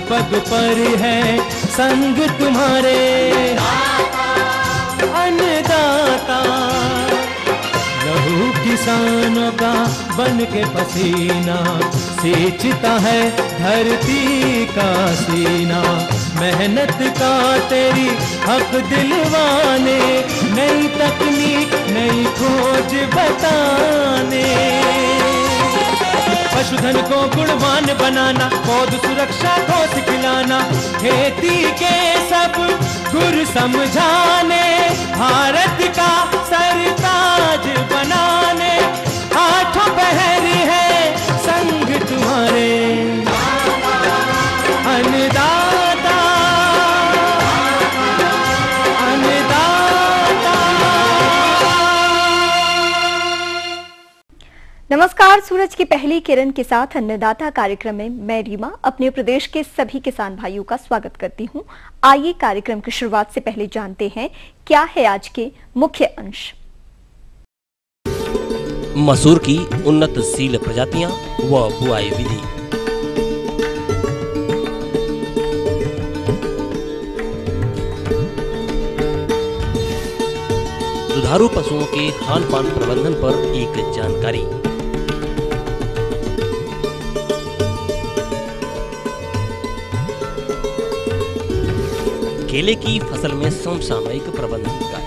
पग पर है संग तुम्हारे। अन्नदाता लहू किसानों का बन के पसीना सींचता है धरती का सीना। मेहनत का तेरी हक दिलवाने, नई तकनीक नई खोज बताने। पशुधन को गुणवान बनाना, पौध सुरक्षा को सिखलाना, खेती के सब गुर समझाने, भारत का सरताज बनाने। आठों पहर है संग तुम्हारे। अन्नदाता अन्नदाता। नमस्कार, सूरज की पहली किरण के साथ अन्नदाता कार्यक्रम में मैं रीमा अपने प्रदेश के सभी किसान भाइयों का स्वागत करती हूं। आइए कार्यक्रम की शुरुआत से पहले जानते हैं क्या है आज के मुख्य अंश। मसूर की उन्नतशील प्रजातियां व बुआई विधि। दुधारू पशुओं के खान पान प्रबंधन पर एक जानकारी। केले की फसल में समसामयिक प्रबंधन का।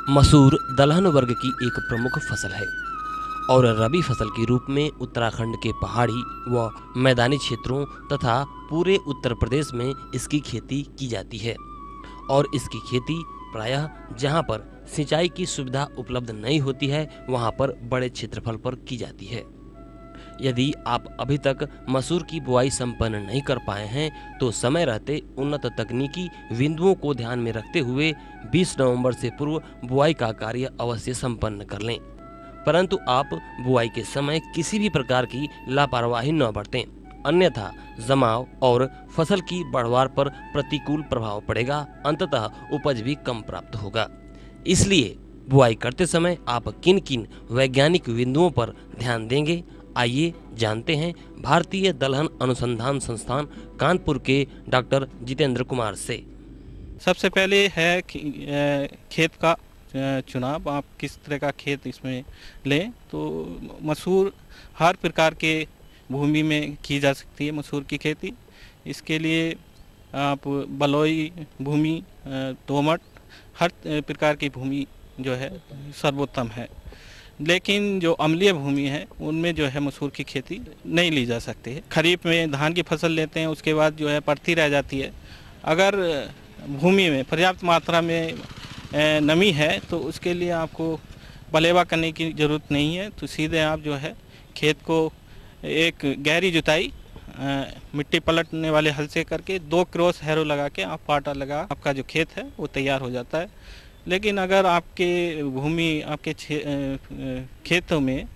मसूर दलहन वर्ग की एक प्रमुख फसल है और रबी फसल के रूप में उत्तराखंड के पहाड़ी व मैदानी क्षेत्रों तथा पूरे उत्तर प्रदेश में इसकी खेती की जाती है। और इसकी खेती प्रायः जहां पर सिंचाई की सुविधा उपलब्ध नहीं होती है वहां पर बड़े क्षेत्रफल पर की जाती है। यदि आप अभी तक मसूर की बुआई संपन्न नहीं कर पाए हैं तो समय रहते उन्नत तकनीकी बिंदुओं को ध्यान में रखते हुए 20 नवंबर से पूर्व बुआई का कार्य अवश्य संपन्न कर लें। परंतु आप बुआई के समय किसी भी प्रकार की लापरवाही न बरतें, अन्यथा जमाव और फसल की बढ़वार पर प्रतिकूल प्रभाव पड़ेगा, अंततः उपज भी कम प्राप्त होगा। इसलिए बुआई करते समय आप किन किन वैज्ञानिक बिंदुओं पर ध्यान देंगे, आइए जानते हैं भारतीय दलहन अनुसंधान संस्थान कानपुर के डॉक्टर जितेंद्र कुमार से। सबसे पहले है खेत का चुनाव। आप किस तरह का खेत इसमें लें। तो मसूर हर प्रकार के भूमि में की जा सकती है मसूर की खेती। इसके लिए आप बलुई भूमि, दोमट, हर प्रकार की भूमि जो है सर्वोत्तम है। लेकिन जो अम्लीय भूमि है उनमें जो है मसूर की खेती नहीं ली जा सकती है। खरीफ में धान की फसल लेते हैं, उसके बाद जो है पड़ती रह जाती है। अगर भूमि में पर्याप्त मात्रा में नमी है तो उसके लिए आपको पलेवा करने की ज़रूरत नहीं है। तो सीधे आप जो है खेत को एक गहरी जुताई मिट्टी पलटने वाले हल से करके 2 क्रॉस हैरो लगा के आप पाटा लगा, आपका जो खेत है वो तैयार हो जाता है। लेकिन अगर आपके भूमि आपके खेतों में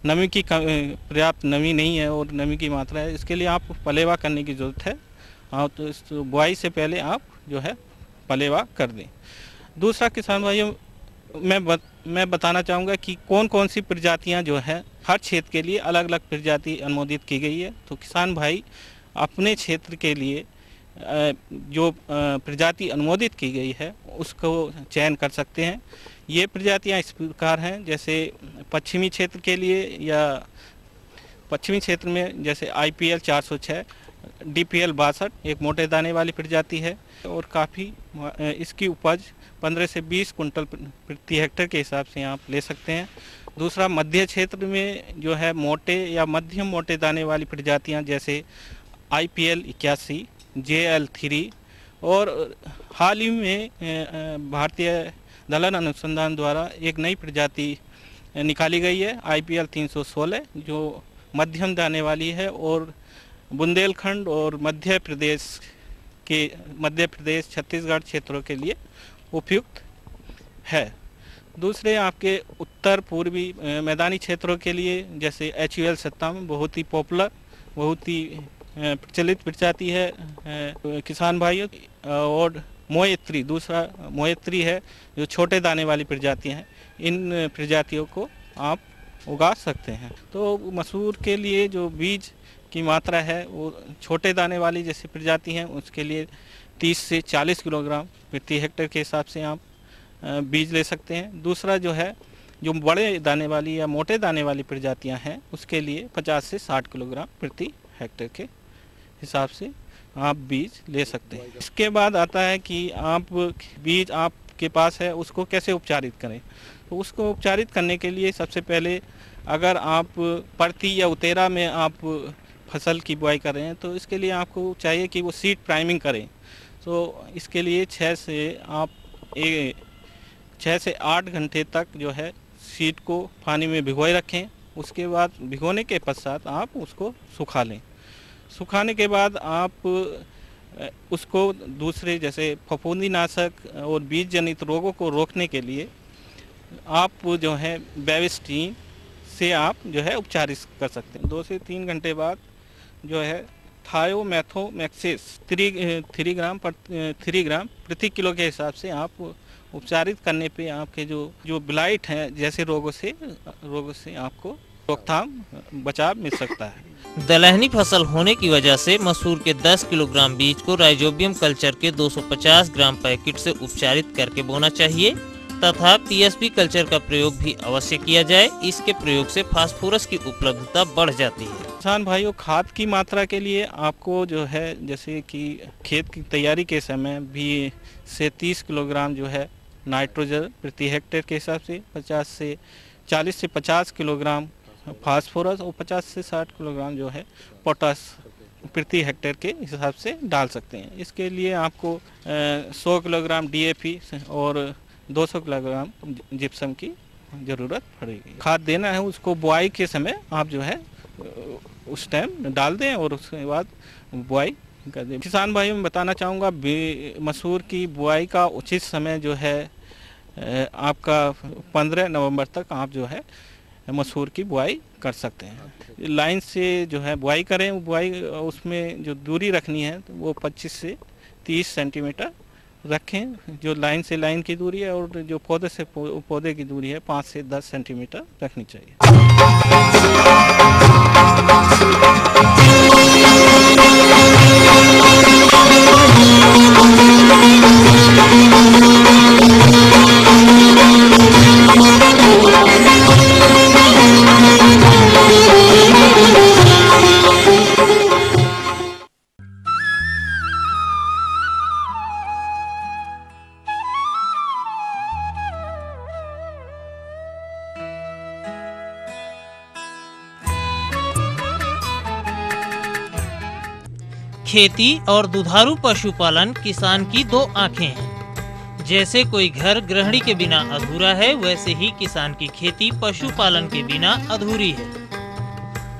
नमी की पर्याप्त नमी नहीं है और नमी की मात्रा है, इसके लिए आप पलेवा करने की ज़रूरत है। तो इस बुआई से पहले आप जो है पलेवा कर दें। दूसरा किसान भाइयों, मैं बताना चाहूँगा कि कौन कौन सी प्रजातियाँ जो है हर क्षेत्र के लिए अलग अलग प्रजाति अनुमोदित की गई है। तो किसान भाई अपने क्षेत्र के लिए जो प्रजाति अनुमोदित की गई है उसको चयन कर सकते हैं। ये प्रजातियां इस प्रकार हैं, जैसे पश्चिमी क्षेत्र के लिए या पश्चिमी क्षेत्र में जैसे IPL 406, DPL 62 एक मोटे दाने वाली प्रजाति है और काफ़ी इसकी उपज 15 से 20 कुंटल प्रति हेक्टेयर के हिसाब से आप ले सकते हैं। दूसरा, मध्य क्षेत्र में जो है मोटे या मध्यम मोटे दाने वाली प्रजातियां जैसे IPL 81, JL 3 और हाल ही में भारतीय दलहन अनुसंधान द्वारा एक नई प्रजाति निकाली गई है IPL 316 जो मध्यम दाने वाली है और बुंदेलखंड और मध्य प्रदेश, छत्तीसगढ़ क्षेत्रों के लिए उपयुक्त है। दूसरे आपके उत्तर पूर्वी मैदानी क्षेत्रों के लिए जैसे HUL 57 बहुत ही पॉपुलर, बहुत ही प्रचलित प्रजाति है किसान भाइयों। और मोएत्री, दूसरा मोएत्री है जो छोटे दाने वाली प्रजातियां हैं। इन प्रजातियों को आप उगा सकते हैं। तो मसूर के लिए जो बीज की मात्रा है वो छोटे दाने वाली जैसी प्रजाति हैं उसके लिए 30 से 40 किलोग्राम प्रति हेक्टेयर के हिसाब से आप बीज ले सकते हैं। दूसरा जो है जो बड़े दाने वाली या मोटे दाने वाली प्रजातियां हैं उसके लिए 50 से 60 किलोग्राम प्रति हेक्टेयर के हिसाब से आप बीज ले सकते हैं। इसके बाद आता है कि आप बीज आपके पास है उसको कैसे उपचारित करें। तो उसको उपचारित करने के लिए सबसे पहले अगर आप परती या उतेरा में आप फसल की बुआई कर रहे हैं तो इसके लिए आपको चाहिए कि वो सीड प्राइमिंग करें। तो इसके लिए 6 से 8 घंटे तक जो है सीड को पानी में भिगोए रखें। उसके बाद भिगोने के पश्चात आप उसको सुखा लें। सुखाने के बाद आप उसको दूसरे जैसे फफूंदीनाशक और बीज जनित रोगों को रोकने के लिए आप जो है बेविस्टीन से आप जो है उपचारित कर सकते हैं। 2 से 3 घंटे बाद जो है थायोमेथोमैक्सिस 3 ग्राम प्रति किलो के हिसाब से आप उपचारित करने पे आपके जो ब्लाइट हैं जैसे रोगों से आपको रोकथाम बचाव मिल सकता है। दलहनी फसल होने की वजह से मसूर के 10 किलोग्राम बीज को राइजोबियम कल्चर के 250 ग्राम पैकेट से उपचारित करके बोना चाहिए तथा PSP कल्चर का प्रयोग भी अवश्य किया जाए। इसके प्रयोग से फास्फोरस की उपलब्धता बढ़ जाती है। किसान भाइयों, खाद की मात्रा के लिए आपको जो है जैसे कि खेत की तैयारी के समय 20 से 30 किलोग्राम जो है नाइट्रोजन प्रति हेक्टेयर के हिसाब से 40 से 50 किलोग्राम फास्फोरस और 50 से 60 किलोग्राम जो है पोटास प्रति हेक्टेयर के हिसाब से डाल सकते हैं। इसके लिए आपको 100 किलोग्राम DAP और 200 किलोग्राम जिप्सम की ज़रूरत पड़ेगी। खाद देना है उसको बुआई के समय आप जो है उस टाइम डाल दें और उसके बाद बुआई कर दें। किसान भाइयों में बताना चाहूँगा मसूर की बुआई का उचित समय जो है आपका 15 नवंबर तक आप जो है मसूर की बुआई कर सकते हैं। लाइन से जो है बुआई करें, बुआई उसमें जो दूरी रखनी है तो वो 25 से 30 सेंटीमीटर रखें जो लाइन से लाइन की दूरी है, और जो पौधे से पौधे की दूरी है 5 से 10 सेंटीमीटर रखनी चाहिए। खेती और दुधारू पशुपालन किसान की 2 आंखें हैं। जैसे कोई घर गृहिणी के बिना अधूरा है, वैसे ही किसान की खेती पशुपालन के बिना अधूरी है।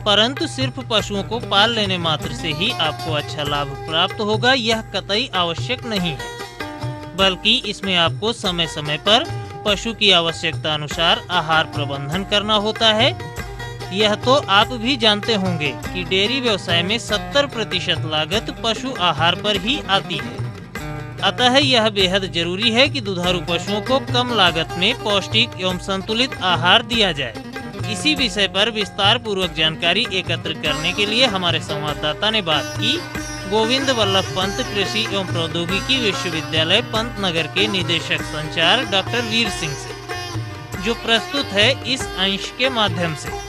परंतु सिर्फ पशुओं को पाल लेने मात्र से ही आपको अच्छा लाभ प्राप्त होगा, यह कतई आवश्यक नहीं है, बल्कि इसमें आपको समय समय पर पशु की आवश्यकता अनुसार आहार प्रबंधन करना होता है। यह तो आप भी जानते होंगे कि डेयरी व्यवसाय में 70% लागत पशु आहार पर ही आती है। अतः यह बेहद जरूरी है कि दुधारू पशुओं को कम लागत में पौष्टिक एवं संतुलित आहार दिया जाए। इसी विषय पर विस्तार पूर्वक जानकारी एकत्र करने के लिए हमारे संवाददाता ने बात की गोविंद वल्लभ पंत कृषि एवं प्रौद्योगिकी विश्वविद्यालय पंतनगर के निदेशक संचार डॉक्टर वीर सिंह से, जो प्रस्तुत है इस अंश के माध्यम से।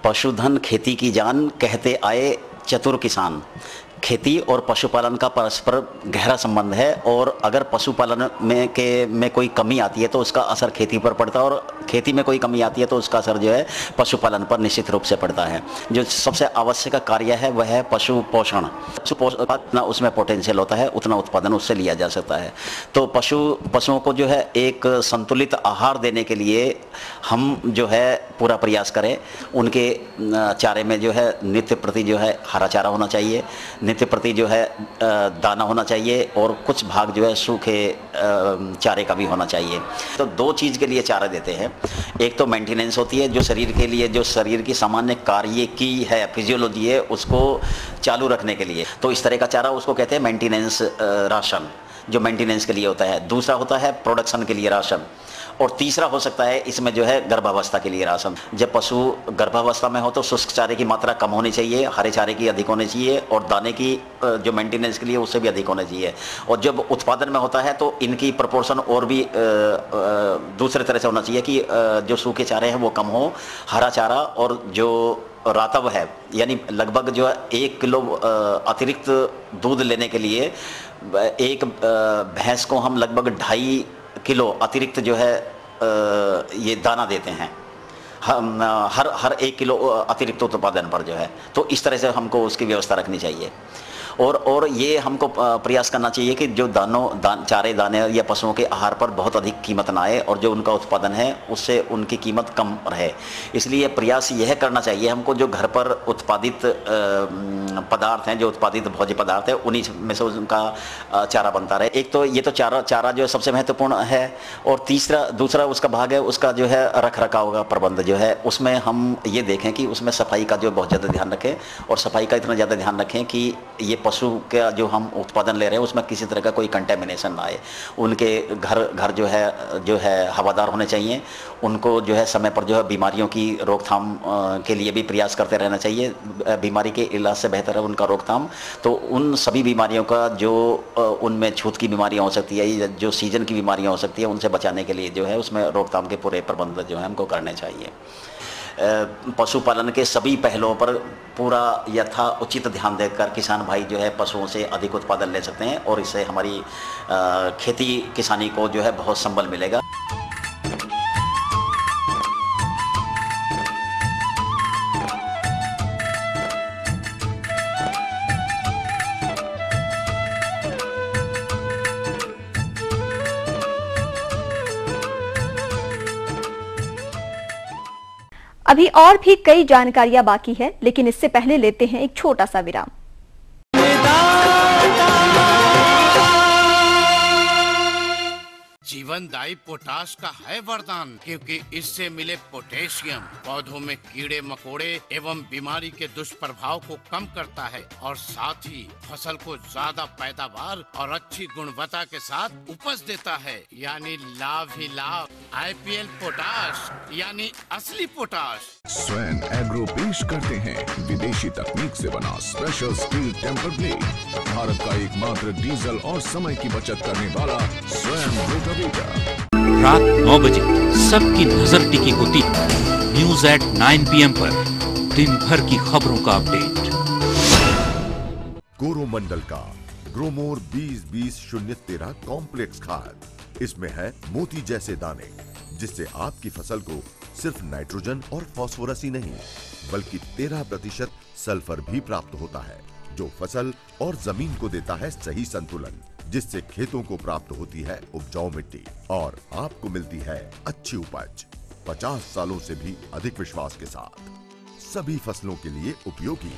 पशुधन खेती की जान कहते आए चतुर किसान। खेती और पशुपालन का परस्पर गहरा संबंध है, और अगर पशुपालन में कोई कमी आती है तो उसका असर खेती पर पड़ता है, और खेती में कोई कमी आती है तो उसका असर जो है पशुपालन पर निश्चित रूप से पड़ता है। जो सबसे आवश्यक कार्य है वह है पशु पोषण। जितना उसमें पोटेंशियल होता है उतना उत्पादन उससे लिया जा सकता है। तो पशुओं को जो है एक संतुलित आहार देने के लिए हम जो है पूरा प्रयास करें। उनके चारे में जो है नित्य प्रति जो है हरा चारा होना चाहिए, नित्य प्रति जो है दाना होना चाहिए, और कुछ भाग जो है सूखे चारे का भी होना चाहिए। तो दो चीज़ के लिए चारा देते हैं। एक तो मेंटेनेंस होती है, जो शरीर के लिए, जो शरीर की सामान्य कार्य की है, फिजियोलॉजी है, उसको चालू रखने के लिए। तो इस तरह का चारा उसको कहते हैं मेंटेनेंस राशन, जो मेंटेनेंस के लिए होता है। दूसरा होता है प्रोडक्शन के लिए राशन, और तीसरा हो सकता है इसमें जो है गर्भावस्था के लिए राशन। जब पशु गर्भावस्था में हो तो शुष्क चारे की मात्रा कम होनी चाहिए, हरे चारे की अधिक होनी चाहिए, और दाने की जो मेंटेनेंस के लिए उससे भी अधिक होना चाहिए। और जब उत्पादन में होता है तो इनकी प्रोपोर्शन और भी दूसरे तरह से होना चाहिए कि जो सूखे चारे हैं वो कम हो, हरा चारा और जो रातव है, यानी लगभग जो है 1 किलो अतिरिक्त दूध लेने के लिए एक भैंस को हम लगभग 2.5 किलो अतिरिक्त जो है ये दाना देते हैं हम हर 1 किलो अतिरिक्त उत्पादन पर जो है। तो इस तरह से हमको उसकी व्यवस्था रखनी चाहिए। और ये हमको प्रयास करना चाहिए कि जो चारे दाने या पशुओं के आहार पर बहुत अधिक कीमत ना आए, और जो उनका उत्पादन है उससे उनकी कीमत कम रहे। इसलिए प्रयास यह करना चाहिए हमको, जो घर पर उत्पादित पदार्थ हैं, जो उत्पादित भोज्य पदार्थ है, उन्हीं में से उनका चारा बनता रहे। एक तो ये तो चारा जो सबसे महत्वपूर्ण है, और दूसरा उसका भाग है उसका जो है रख रखाव का प्रबंध जो है, उसमें हम ये देखें कि उसमें सफाई का जो बहुत ज़्यादा ध्यान रखें, और सफाई का इतना ज़्यादा ध्यान रखें कि ये पशु का जो हम उत्पादन ले रहे हैं उसमें किसी तरह का कोई कंटेमिनेशन ना आए। उनके घर जो है हवादार होने चाहिए। उनको जो है समय पर जो है बीमारियों की रोकथाम के लिए भी प्रयास करते रहना चाहिए। बीमारी के इलाज से बेहतर है उनका रोकथाम। तो उन सभी बीमारियों का जो उनमें छूत की बीमारियां हो सकती है, जो सीजन की बीमारियां हो सकती है, उनसे बचाने के लिए जो है उसमें रोकथाम के पूरे प्रबंध जो है हमको करने चाहिए। पशुपालन के सभी पहलुओं पर पूरा यथा उचित ध्यान देकर किसान भाई जो है पशुओं से अधिक उत्पादन ले सकते हैं, और इससे हमारी खेती किसानी को जो है बहुत संबल मिलेगा। अभी और भी कई जानकारियां बाकी है, लेकिन इससे पहले लेते हैं एक छोटा सा विराम। जीवनदायी पोटाश का है वरदान, क्योंकि इससे मिले पोटेशियम पौधों में कीड़े मकोड़े एवं बीमारी के दुष्प्रभाव को कम करता है, और साथ ही फसल को ज्यादा पैदावार और अच्छी गुणवत्ता के साथ उपज देता है, यानी लाभ ही लाभ। IPL पोटाश यानी असली पोटाश। स्वयं एग्रो पेश करते हैं विदेशी तकनीक से बना special steel temper blade, Bharat का एकमात्र डीजल और समय की बचत करने वाला स्वयं रोटावेटर। रात 9 बजे सबकी नजर टिकी होती है न्यूज एट 9 PM पर, दिन भर की खबरों का अपडेट। कोरोमंडल का ग्रोमोर 20-20-013 कॉम्प्लेक्स खाद, इसमें है मोती जैसे दाने, जिससे आपकी फसल को सिर्फ नाइट्रोजन और फास्फोरस ही नहीं बल्कि 13% सल्फर भी प्राप्त होता है, जो फसल और जमीन को देता है सही संतुलन, जिससे खेतों को प्राप्त होती है उपजाऊ मिट्टी और आपको मिलती है अच्छी उपज 50 सालों से भी अधिक विश्वास के साथ, सभी फसलों के लिए उपयोगी।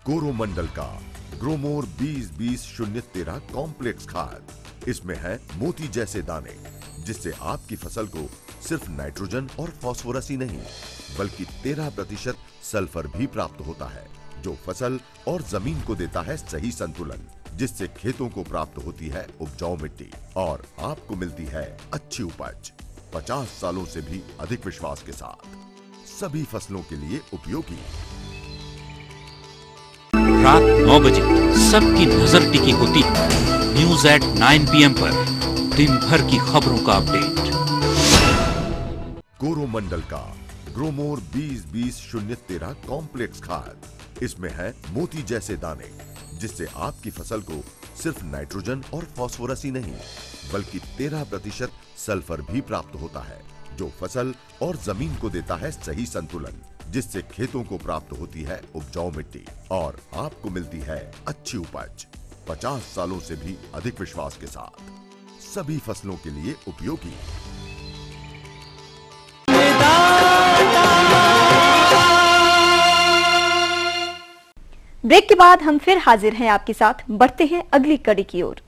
कोरोमंडल का ग्रोमोर 20-20-013 कॉम्प्लेक्स खाद, इसमें है मोती जैसे दाने, जिससे आपकी फसल को सिर्फ नाइट्रोजन और फास्फोरस ही नहीं बल्कि 13% सल्फर भी प्राप्त होता है, जो फसल और जमीन को देता है सही संतुलन, जिससे खेतों को प्राप्त होती है उपजाऊ मिट्टी और आपको मिलती है अच्छी उपज 50 सालों से भी अधिक विश्वास के साथ, सभी फसलों के लिए उपयोगी। रात 9 बजे सबकी नजर टिकी होती है न्यूज एट 9 PM पर, दिन भर की खबरों का अपडेट। कोरोमंडल का ग्रोमोर 20-20-013 कॉम्प्लेक्स खाद। इसमें है मोती जैसे दाने, जिससे आपकी फसल को सिर्फ नाइट्रोजन और फास्फोरस ही नहीं बल्कि 13% सल्फर भी प्राप्त होता है, जो फसल और जमीन को देता है सही संतुलन, जिससे खेतों को प्राप्त होती है उपजाऊ मिट्टी और आपको मिलती है अच्छी उपज। 50 सालों से भी अधिक विश्वास के साथ सभी फसलों के लिए उपयोगी। ब्रेक के बाद हम फिर हाजिर हैं आपके साथ। बढ़ते हैं अगली कड़ी की ओर।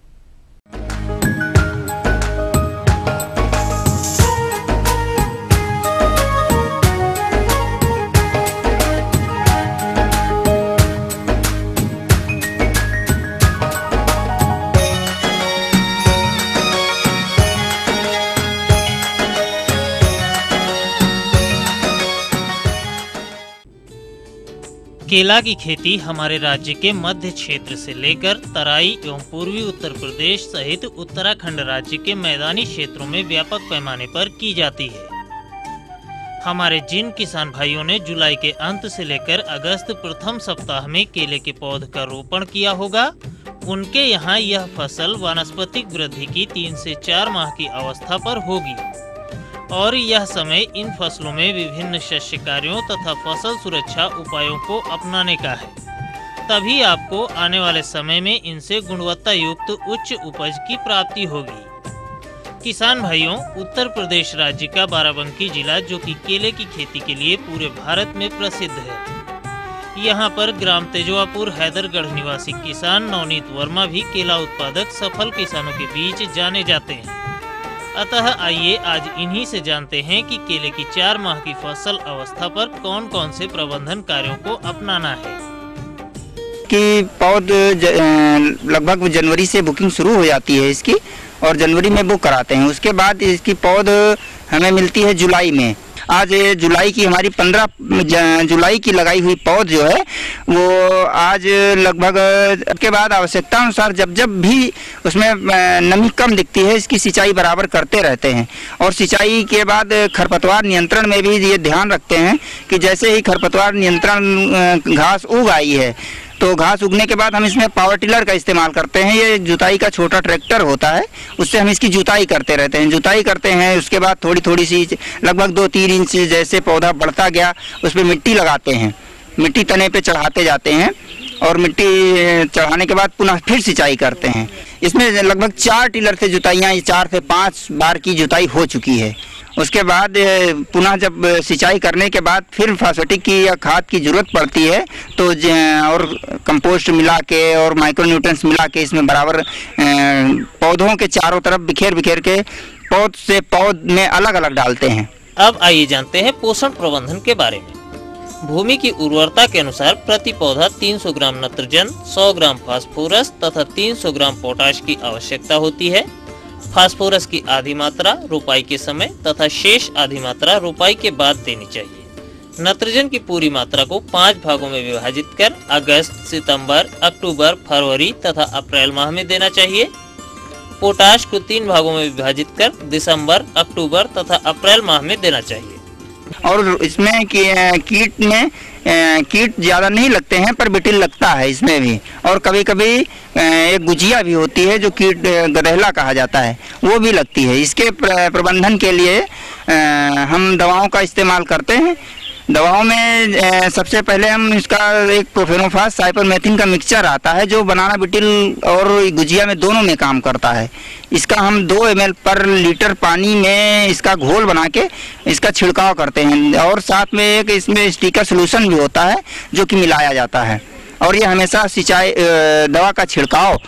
केला की खेती हमारे राज्य के मध्य क्षेत्र से लेकर तराई एवं पूर्वी उत्तर प्रदेश सहित उत्तराखंड राज्य के मैदानी क्षेत्रों में व्यापक पैमाने पर की जाती है। हमारे जिन किसान भाइयों ने जुलाई के अंत से लेकर अगस्त प्रथम सप्ताह में केले के पौध का रोपण किया होगा, उनके यहाँ यह फसल वानस्पतिक वृद्धि की 3 से 4 माह की अवस्था पर होगी और यह समय इन फसलों में विभिन्न शस्य कार्यों तथा फसल सुरक्षा उपायों को अपनाने का है। तभी आपको आने वाले समय में इनसे गुणवत्ता युक्त उच्च उपज की प्राप्ति होगी। किसान भाइयों, उत्तर प्रदेश राज्य का बाराबंकी जिला जो कि केले की खेती के लिए पूरे भारत में प्रसिद्ध है। यहाँ पर ग्राम तेजवापुर हैदरगढ़ निवासी किसान नवनीत वर्मा भी केला उत्पादक सफल किसानों के बीच जाने जाते हैं। अतः आइए आज इन्हीं से जानते हैं कि केले की 4 माह की फसल अवस्था पर कौन कौन से प्रबंधन कार्यों को अपनाना है। कि पौध लगभग जनवरी से बुकिंग शुरू हो जाती है इसकी और जनवरी में बुक कराते हैं। उसके बाद इसकी पौध हमें मिलती है जुलाई में। आज जुलाई की हमारी 15 जुलाई की लगाई हुई पौध जो है वो आज लगभग के बाद आवश्यकता अनुसार जब जब भी उसमें नमी कम दिखती है इसकी सिंचाई बराबर करते रहते हैं। और सिंचाई के बाद खरपतवार नियंत्रण में भी ये ध्यान रखते हैं कि जैसे ही खरपतवार नियंत्रण घास उग आई है तो घास उगने के बाद हम इसमें पावर टिलर का इस्तेमाल करते हैं। ये जुताई का छोटा ट्रैक्टर होता है, उससे हम इसकी जुताई करते रहते हैं। जुताई करते हैं, उसके बाद थोड़ी थोड़ी सी लगभग 2-3 इंच जैसे पौधा बढ़ता गया उस पर मिट्टी लगाते हैं, मिट्टी तने पे चढ़ाते जाते हैं और मिट्टी चढ़ाने के बाद पुनः फिर सिंचाई करते हैं। इसमें लगभग 4 टिलर से जुताइयाँ 4 से 5 बार की जुताई हो चुकी है। उसके बाद पुनः जब सिंचाई करने के बाद फिर फास्फेटिक की या खाद की जरूरत पड़ती है तो और कंपोस्ट मिला के और माइक्रोन्यूट्रिएंट्स मिला के इसमें बराबर पौधों के चारों तरफ बिखेर बिखेर के पौध से पौध में अलग अलग डालते हैं। अब आइए जानते हैं पोषण प्रबंधन के बारे में। भूमि की उर्वरता के अनुसार प्रति पौधा 300 ग्राम नत्रजन, 100 ग्राम फास्फोरस तथा 300 ग्राम पोटाश की आवश्यकता होती है। फास्फोरस की आधी मात्रा रोपाई के समय तथा शेष आधी मात्रा रोपाई के बाद देनी चाहिए। नत्रजन की पूरी मात्रा को 5 भागों में विभाजित कर अगस्त, सितंबर, अक्टूबर, फरवरी तथा अप्रैल माह में देना चाहिए। पोटाश को 3 भागों में विभाजित कर दिसंबर, अक्टूबर तथा अप्रैल माह में देना चाहिए। और इसमें कीट में कीट ज़्यादा नहीं लगते हैं पर बिटिल लगता है इसमें भी। और कभी कभी एक गुजिया भी होती है जो कीट गधेला कहा जाता है, वो भी लगती है। इसके प्रबंधन के लिए हम दवाओं का इस्तेमाल करते हैं। दवाओं में सबसे पहले हम इसका एक प्रोफेनोफास साइपरमेथ्रिन का मिक्सचर आता है जो बनाना बिटिल और गुजिया में दोनों में काम करता है। इसका हम 2 ml पर लीटर पानी में इसका घोल बना के इसका छिड़काव करते हैं। और साथ में एक इसमें स्टिकर सोल्यूशन भी होता है जो कि मिलाया जाता है। और ये हमेशा सिंचाई दवा का छिड़काव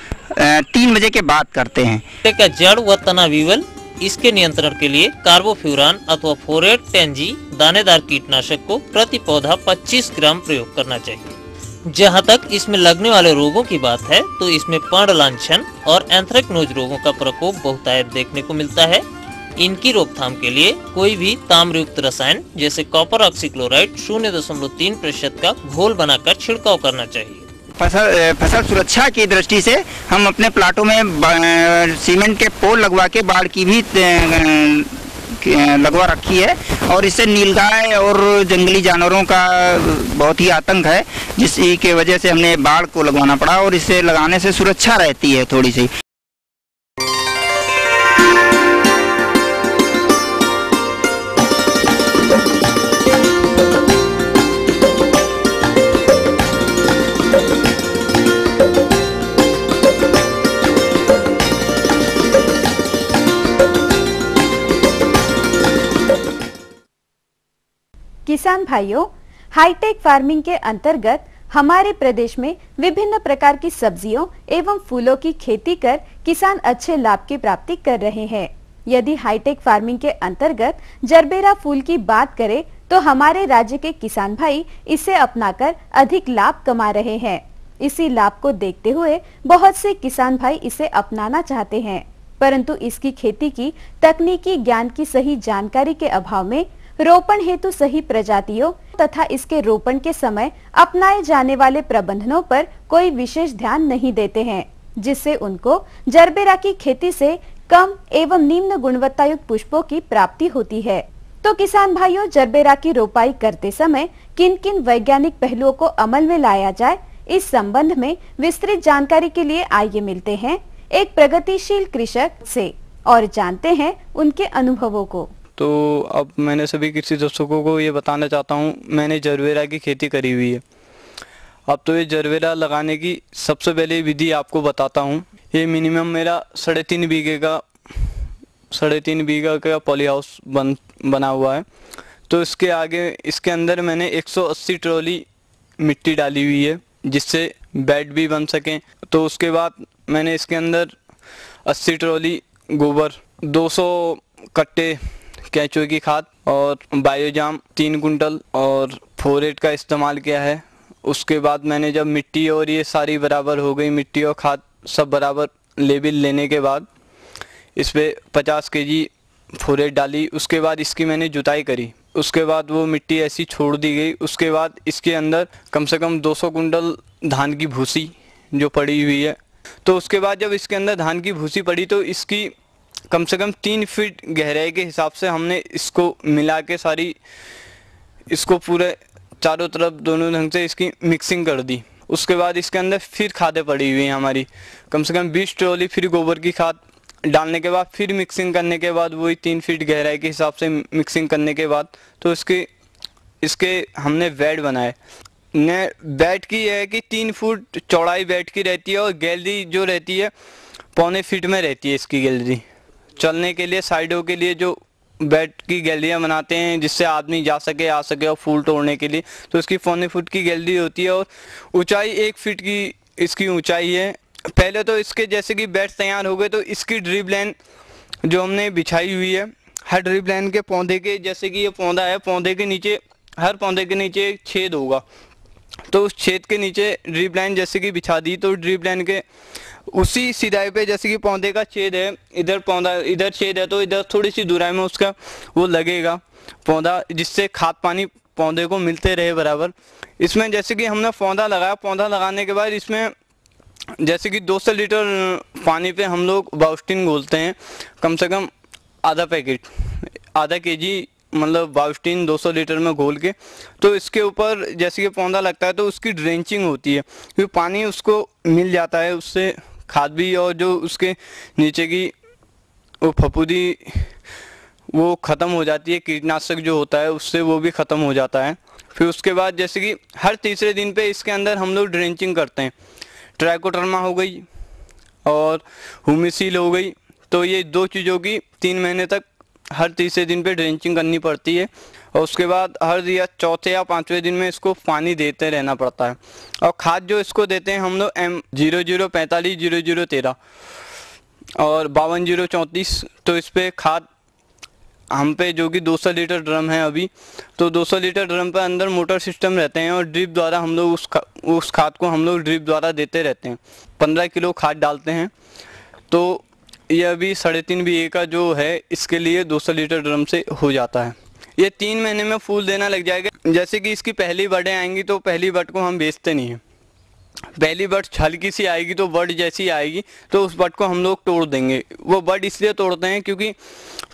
3 बजे के बाद करते हैं। का जड़ व तना विवल इसके नियंत्रण के लिए कार्बोफ्यूरान अथवा फोरेट 10G दानेदार कीटनाशक को प्रति पौधा 25 ग्राम प्रयोग करना चाहिए। जहां तक इसमें लगने वाले रोगों की बात है तो इसमें पर्ण लांछन और एंथ्रेक्नोज रोगों का प्रकोप बहुतायत देखने को मिलता है। इनकी रोकथाम के लिए कोई भी ताम्रयुक्त रसायन जैसे कॉपर ऑक्सीक्लोराइड 0.3% का घोल बनाकर छिड़काव करना चाहिए। फसल सुरक्षा की दृष्टि से हम अपने प्लाटों में सीमेंट के पोल लगवा के बाढ़ की भी लगवा रखी है और इससे नीलगाय और जंगली जानवरों का बहुत ही आतंक है, जिसकी वजह से हमने बाड़ को लगवाना पड़ा और इसे लगाने से सुरक्षा रहती है थोड़ी सी। किसान भाइयों, हाईटेक फार्मिंग के अंतर्गत हमारे प्रदेश में विभिन्न प्रकार की सब्जियों एवं फूलों की खेती कर किसान अच्छे लाभ की प्राप्ति कर रहे हैं। यदि हाईटेक फार्मिंग के अंतर्गत जरबेरा फूल की बात करें तो हमारे राज्य के किसान भाई इसे अपनाकर अधिक लाभ कमा रहे हैं। इसी लाभ को देखते हुए बहुत से किसान भाई इसे अपनाना चाहते हैं, परंतु इसकी खेती की तकनीकी ज्ञान की सही जानकारी के अभाव में रोपण हेतु सही प्रजातियों तथा इसके रोपण के समय अपनाए जाने वाले प्रबंधनों पर कोई विशेष ध्यान नहीं देते हैं, जिससे उनको जरबेरा की खेती से कम एवं निम्न गुणवत्ता युक्त पुष्पों की प्राप्ति होती है। तो किसान भाइयों, जरबेरा की रोपाई करते समय किन किन वैज्ञानिक पहलुओं को अमल में लाया जाए, इस संबंध में विस्तृत जानकारी के लिए आइए मिलते हैं एक प्रगतिशील कृषक से और जानते हैं उनके अनुभवों को। तो अब मैंने सभी कृषि दर्शकों को ये बताना चाहता हूँ, मैंने जरबेरा की खेती करी हुई है। अब तो ये जरबेरा लगाने की सबसे पहले विधि आपको बताता हूँ। ये मिनिमम मेरा 3.5 बीघा का पॉली हाउस बना हुआ है। तो इसके आगे इसके अंदर मैंने 180 ट्रॉली मिट्टी डाली हुई है, जिससे बेड भी बन सकें। तो उसके बाद मैंने इसके अंदर 80 ट्रॉली गोबर, 200 कट्टे केंचुए की खाद और बायोजाम 3 कुंटल और फोरेट का इस्तेमाल किया है। उसके बाद मैंने जब मिट्टी और ये सारी बराबर हो गई, मिट्टी और खाद सब बराबर लेवल लेने के बाद इस पे 50 केजी फोरेट डाली। उसके बाद इसकी मैंने जुताई करी। उसके बाद वो मिट्टी ऐसी छोड़ दी गई। उसके बाद इसके अंदर कम से कम 200 कुंटल धान की भूसी जो पड़ी हुई है। तो उसके बाद जब इसके अंदर धान की भूसी पड़ी तो इसकी कम से कम 3 फीट गहराई के हिसाब से हमने इसको मिला के सारी इसको पूरे चारों तरफ दोनों ढंग से इसकी मिक्सिंग कर दी। उसके बाद इसके अंदर फिर खादें पड़ी हुई हैं हमारी, कम से कम 20 ट्रॉली फिर गोबर की खाद डालने के बाद फिर मिक्सिंग करने के बाद वही 3 फीट गहराई के हिसाब से मिक्सिंग करने के बाद तो इसके हमने बेड बनाए। ने बेड की है कि 3 फुट चौड़ाई बेड की रहती है और गैलरी जो रहती है 1.25 फीट में रहती है। इसकी गैलरी चलने के लिए साइडों के लिए जो बेड की गैलरियाँ बनाते हैं जिससे आदमी जा सके आ सके और फूल तोड़ने के लिए, तो इसकी 1.25 फुट की गैलरी होती है और ऊंचाई 1 फीट की इसकी ऊंचाई है। पहले तो इसके जैसे कि बेड तैयार हो गए तो इसकी ड्रिप लाइन जो हमने बिछाई हुई है, हर ड्रिप लाइन के पौधे के, जैसे कि ये पौधा है, पौधे के नीचे हर पौधे के नीचे एक छेद होगा। तो उस छेद के नीचे ड्रिप लाइन जैसे कि बिछा दी तो ड्रिप लाइन के उसी सिराई पे जैसे कि पौधे का छेद है, इधर छेद है तो इधर थोड़ी सी दूराई में उसका वो लगेगा पौधा, जिससे खाद पानी पौधे को मिलते रहे बराबर। इसमें जैसे कि हमने पौधा लगाया, पौधा लगाने के बाद इसमें जैसे कि 200 लीटर पानी पे हम लोग बाउस्टिन घोलते हैं, कम से कम आधा पैकेट, आधा केजी मतलब बाउस्टिन 200 लीटर में घोल के। तो इसके ऊपर जैसे कि पौधा लगता है तो उसकी ड्रेंचिंग होती है, क्योंकि पानी उसको मिल जाता है, उससे खाद भी और जो उसके नीचे की वो फफूंदी वो ख़त्म हो जाती है, कीटनाशक जो होता है उससे वो भी ख़त्म हो जाता है। फिर उसके बाद जैसे कि हर तीसरे दिन पे इसके अंदर हम लोग ड्रेंचिंग करते हैं। ट्राइकोडर्मा हो गई और हुमिसील हो गई, तो ये 2 चीज़ों की 3 महीने तक हर तीसरे दिन पे ड्रेंचिंग करनी पड़ती है। और उसके बाद हर या चौथे या 5वें दिन में इसको पानी देते रहना पड़ता है। और खाद जो इसको देते हैं हम लोग M0045 0013 और 52034, तो इस पर खाद हम पे जो कि 200 लीटर ड्रम है अभी, तो 200 लीटर ड्रम पर अंदर मोटर सिस्टम रहते हैं और ड्रिप द्वारा हम लोग उस खाद को हम लोग ड्रिप द्वारा देते रहते हैं। 15 किलो खाद डालते हैं। तो ये अभी 3.5 बीघे का जो है इसके लिए 200 लीटर ड्रम से हो जाता है। ये 3 महीने में फूल देना लग जाएगा। जैसे कि इसकी पहली बडें आएंगी तो पहली बड को हम बेचते नहीं हैं। पहली बड हल्की सी आएगी तो बड जैसी आएगी तो उस बड को हम लोग तोड़ देंगे। वो बड इसलिए तोड़ते हैं क्योंकि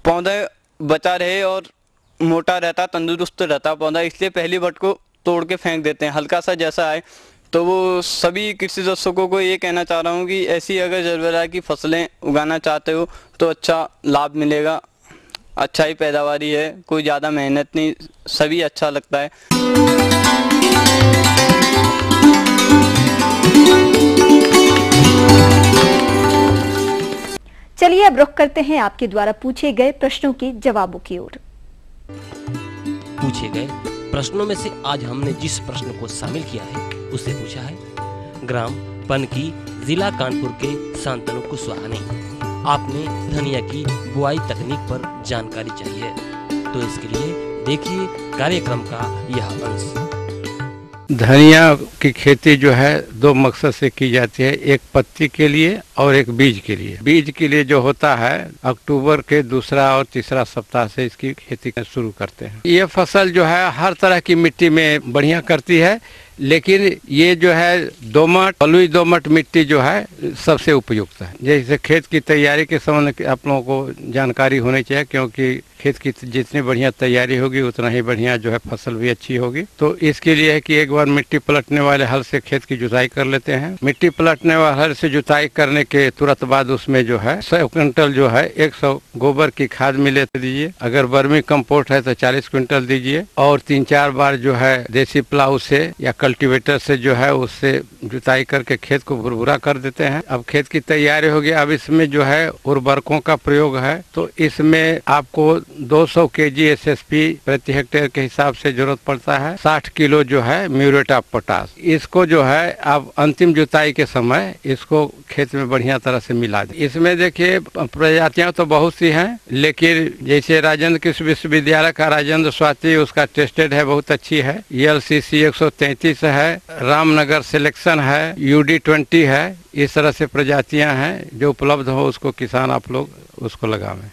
पौधा बचा रहे और मोटा रहता, तंदुरुस्त रहता पौधा, इसलिए पहली बट को तोड़ के फेंक देते हैं हल्का सा जैसा आए। तो वो सभी कृषि दर्शकों को ये कहना चाह रहा हूँ कि ऐसी अगर जरबेरा की फसलें उगाना चाहते हो तो अच्छा लाभ मिलेगा, अच्छा ही पैदावारी है, कोई ज़्यादा मेहनत नहीं, सभी अच्छा लगता है। चलिए अब रुख करते हैं आपके द्वारा पूछे गए प्रश्नों के जवाबों की ओर। पूछे गए प्रश्नों में से आज हमने जिस प्रश्न को शामिल किया है उसे पूछा है ग्राम पनकी, जिला कानपुर के शांतनु कुशवाहा ने। आपने धनिया की बुआई तकनीक पर जानकारी चाहिए, तो इसके लिए देखिए कार्यक्रम का यह अंश। धनिया की खेती जो है दो मकसद से की जाती है, एक पत्ती के लिए और एक बीज के लिए। बीज के लिए जो होता है अक्टूबर के दूसरा और तीसरा सप्ताह से इसकी खेती शुरू करते हैं। ये फसल जो है हर तरह की मिट्टी में बढ़िया करती है, लेकिन ये जो है दोमट, बलुई दोमट मिट्टी जो है सबसे उपयुक्त है। जैसे खेत की तैयारी के संबंध आप लोगों को जानकारी होनी चाहिए, क्योंकि खेत की जितनी बढ़िया तैयारी होगी उतना ही बढ़िया जो है फसल भी अच्छी होगी। तो इसके लिए है कि एक बार मिट्टी पलटने वाले हल से खेत की जुताई कर लेते हैं। मिट्टी पलटने वाले हल से जुताई करने के तुरंत बाद उसमें जो है 100 क्विंटल जो है 100 गोबर की खाद मिले दीजिए। अगर वर्मी कंपोस्ट है तो 40 क्विंटल दीजिए, और 3-4 बार जो है देसी प्लाऊ से या कल्टीवेटर से जो है उससे जुताई करके खेत को भुरभुरा कर देते हैं। अब खेत की तैयारी हो गई, अब इसमें जो है उर्वरकों का प्रयोग है। तो इसमें आपको 200 केजी एसएसपी प्रति हेक्टेयर के हिसाब से जरूरत पड़ता है। 60 किलो जो है म्यूरेट ऑफ पोटाश। इसको जो है आप अंतिम जुताई के समय इसको खेत में बढ़िया तरह से मिला दें। इसमें देखिए प्रजातियां तो बहुत सी हैं, लेकिन जैसे राजेंद्र कृषि विश्वविद्यालय का राजेंद्र स्वाति उसका टेस्टेड है, बहुत अच्छी है। ELCC 133 है, रामनगर सिलेक्शन है, UD20 है। इस तरह से प्रजातियां हैं जो उपलब्ध हो उसको किसान आप लोग उसको लगावें।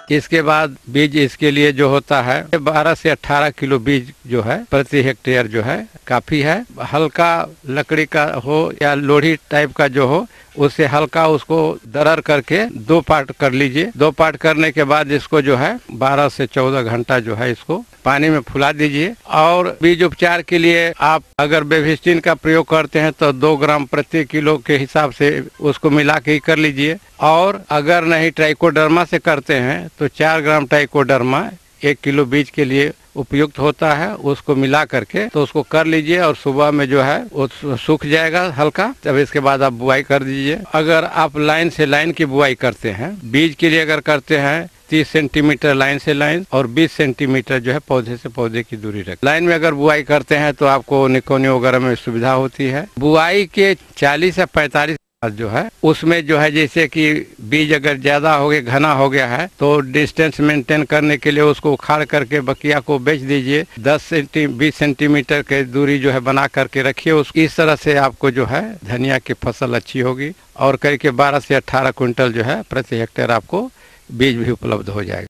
इसके बाद बीज इसके लिए जो होता है 12 से 18 किलो बीज जो है प्रति हेक्टेयर जो है काफी है। हल्का लकड़ी का हो या लोढ़ी टाइप का जो हो, उससे हल्का उसको दरर करके 2 पार्ट कर लीजिए। 2 पार्ट करने के बाद इसको जो है 12 से 14 घंटा जो है इसको पानी में फुला दीजिए। और बीज उपचार के लिए आप अगर बेविस्टिन का प्रयोग करते हैं तो 2 ग्राम प्रति किलो के हिसाब से उसको मिला के ही कर लीजिए। और अगर नहीं ट्राइकोडर्मा से करते हैं तो 4 ग्राम ट्राइकोडर्मा 1 किलो बीज के लिए उपयुक्त होता है। उसको मिला करके तो उसको कर लीजिए, और सुबह में जो है वो सूख जाएगा हल्का, तब इसके बाद आप बुआई कर दीजिए। अगर आप लाइन से लाइन की बुआई करते हैं, बीज के लिए अगर करते हैं 30 सेंटीमीटर लाइन से लाइन और 20 सेंटीमीटर जो है पौधे से पौधे की दूरी रखें। लाइन में अगर बुआई करते हैं तो आपको निकोनी वगैरह में सुविधा होती है। बुआई के 40 से 45 जो है उसमें जो है जैसे कि बीज अगर ज्यादा हो गया, घना हो गया है, तो डिस्टेंस मेंटेन करने के लिए उसको उखाड़ करके बकिया को बेच दीजिए। 20 सेंटीमीटर के दूरी जो है बना करके रखिए। इस तरह से आपको जो है धनिया की फसल अच्छी होगी, और करके 12 से 18 क्विंटल जो है प्रति हेक्टेयर आपको बीज भी उपलब्ध हो जाएगा।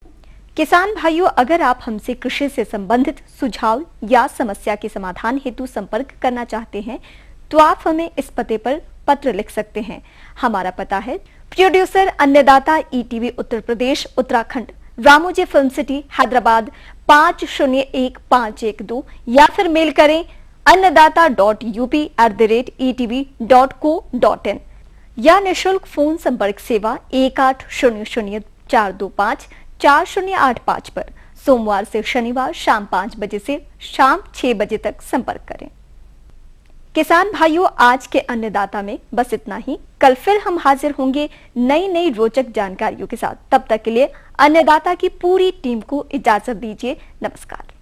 किसान भाइयों, अगर आप हमसे कृषि से संबंधित सुझाव या समस्या के समाधान हेतु संपर्क करना चाहते हैं तो आप हमें इस पते पर पत्र लिख सकते हैं। हमारा पता है प्रोड्यूसर अन्नदाता ETV Uttar Pradesh Uttarakhand, Ramoji film city Hyderabad 501512, या फिर मेल करें annadata.up@etv.co.in, या निःशुल्क फोन संपर्क सेवा 1800-425-4085 पर सोमवार से शनिवार शाम 5 बजे से शाम 6 बजे तक संपर्क करें। किसान भाइयों, आज के अन्नदाता में बस इतना ही। कल फिर हम हाजिर होंगे नई रोचक जानकारियों के साथ। तब तक के लिए अन्नदाता की पूरी टीम को इजाजत दीजिए। नमस्कार।